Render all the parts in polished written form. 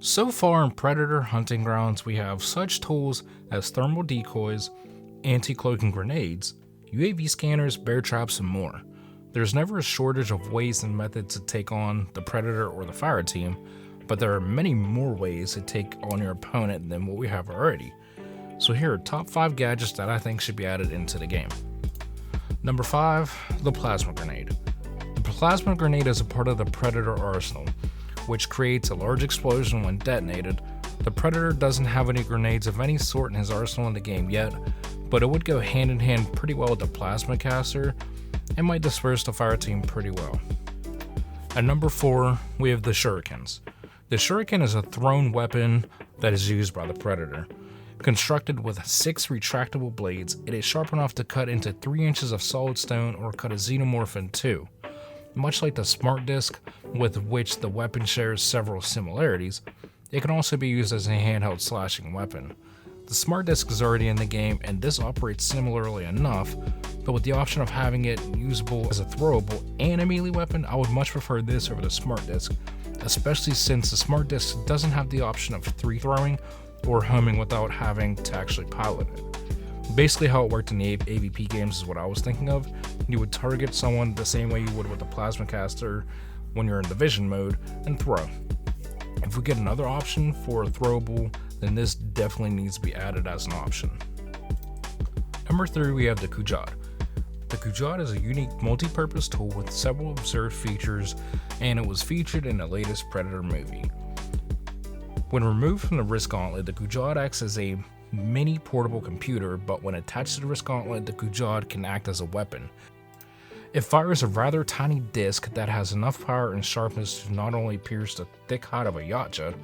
So far in Predator Hunting Grounds, we have such tools as thermal decoys, anti-cloaking grenades, UAV scanners, bear traps, and more. There's never a shortage of ways and methods to take on the Predator or the fire team, but there are many more ways to take on your opponent than what we have already. So here are top 5 gadgets that I think should be added into the game. Number 5, the plasma grenade. The plasma grenade is a part of the Predator arsenal, which creates a large explosion when detonated. The Predator doesn't have any grenades of any sort in his arsenal in the game yet, but it would go hand in hand pretty well with the plasma caster and might disperse the fire team pretty well. At number 4, we have the Shurikens. The Shuriken is a thrown weapon that is used by the Predator. Constructed with 6 retractable blades, it is sharp enough to cut into 3 inches of solid stone or cut a xenomorph in 2. Much like the smart disc, with which the weapon shares several similarities, it can also be used as a handheld slashing weapon. The smart disc is already in the game, and this operates similarly enough, but with the option of having it usable as a throwable and a melee weapon, I would much prefer this over the smart disc, especially since the smart disc doesn't have the option of 3 throwing or homing without having to actually pilot it. Basically how it worked in the AVP games is what I was thinking of. You would target someone the same way you would with the plasma caster when you're in division mode and throw. If we get another option for a throwable, then this definitely needs to be added as an option. Number 3, we have the Gujarat. The Gujarat is a unique multi-purpose tool with several observed features, and it was featured in the latest Predator movie. When removed from the wrist gauntlet, the Gujarat acts as a mini portable computer, but when attached to the wrist gauntlet, the Gujarat can act as a weapon. It fires a rather tiny disc that has enough power and sharpness to not only pierce the thick hide of a yacht jet,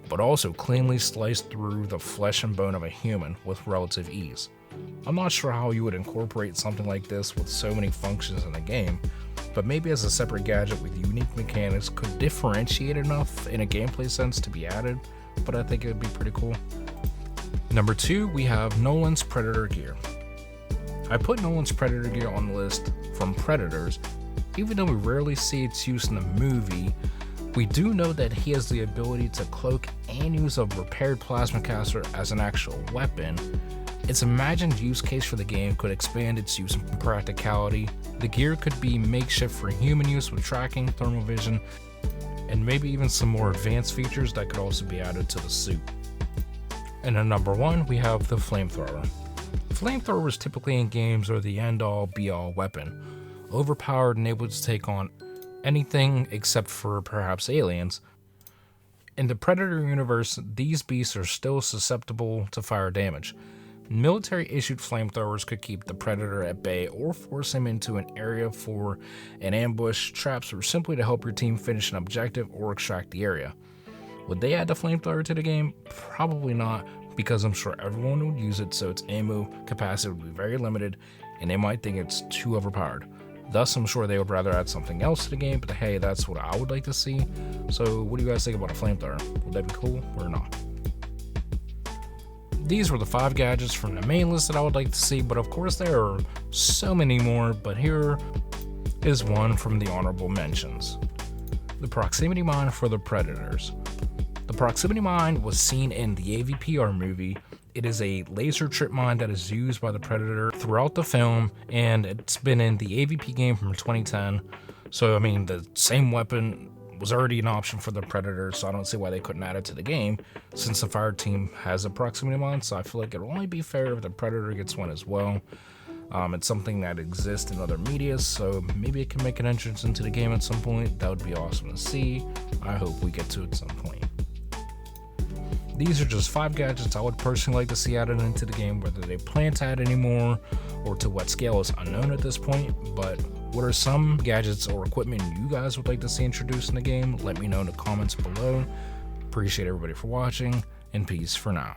but also cleanly slice through the flesh and bone of a human with relative ease. I'm not sure how you would incorporate something like this with so many functions in the game, but maybe as a separate gadget with unique mechanics could differentiate enough in a gameplay sense to be added, but I think it would be pretty cool. Number 2, we have Nolan's Predator gear. I put Nolan's Predator gear on the list from Predators. Even though we rarely see its use in the movie, we do know that he has the ability to cloak and use a repaired plasma caster as an actual weapon. Its imagined use case for the game could expand its use and practicality. The gear could be makeshift for human use with tracking, thermal vision, and maybe even some more advanced features that could also be added to the suit. And at number 1, we have the Flamethrower. Flamethrowers typically in games are the end-all be-all weapon, overpowered and able to take on anything except for perhaps aliens. In the Predator universe, these beasts are still susceptible to fire damage. Military-issued flamethrowers could keep the Predator at bay or force him into an area for an ambush, traps, or simply to help your team finish an objective or extract the area. Would they add the flamethrower to the game? Probably not, because I'm sure everyone would use it, so its ammo capacity would be very limited, and they might think it's too overpowered. Thus, I'm sure they would rather add something else to the game, but hey, that's what I would like to see. So what do you guys think about a flamethrower? Would that be cool or not? These were the 5 gadgets from the main list that I would like to see, but of course there are so many more, but here is one from the honorable mentions. The proximity mine for the Predators. The proximity mine was seen in the AVPR movie. It is a laser trip mine that is used by the Predator throughout the film, and it's been in the AVP game from 2010. So, I mean, the same weapon was already an option for the Predator, so I don't see why they couldn't add it to the game, since the fire team has a proximity mine, so I feel like it'll only be fair if the Predator gets one as well. It's something that exists in other media, so maybe it can make an entrance into the game at some point. That would be awesome to see. I hope we get to it at some point. These are just 5 gadgets I would personally like to see added into the game. Whether they plan to add any more or to what scale is unknown at this point, but what are some gadgets or equipment you guys would like to see introduced in the game? Let me know in the comments below. Appreciate everybody for watching, and peace for now.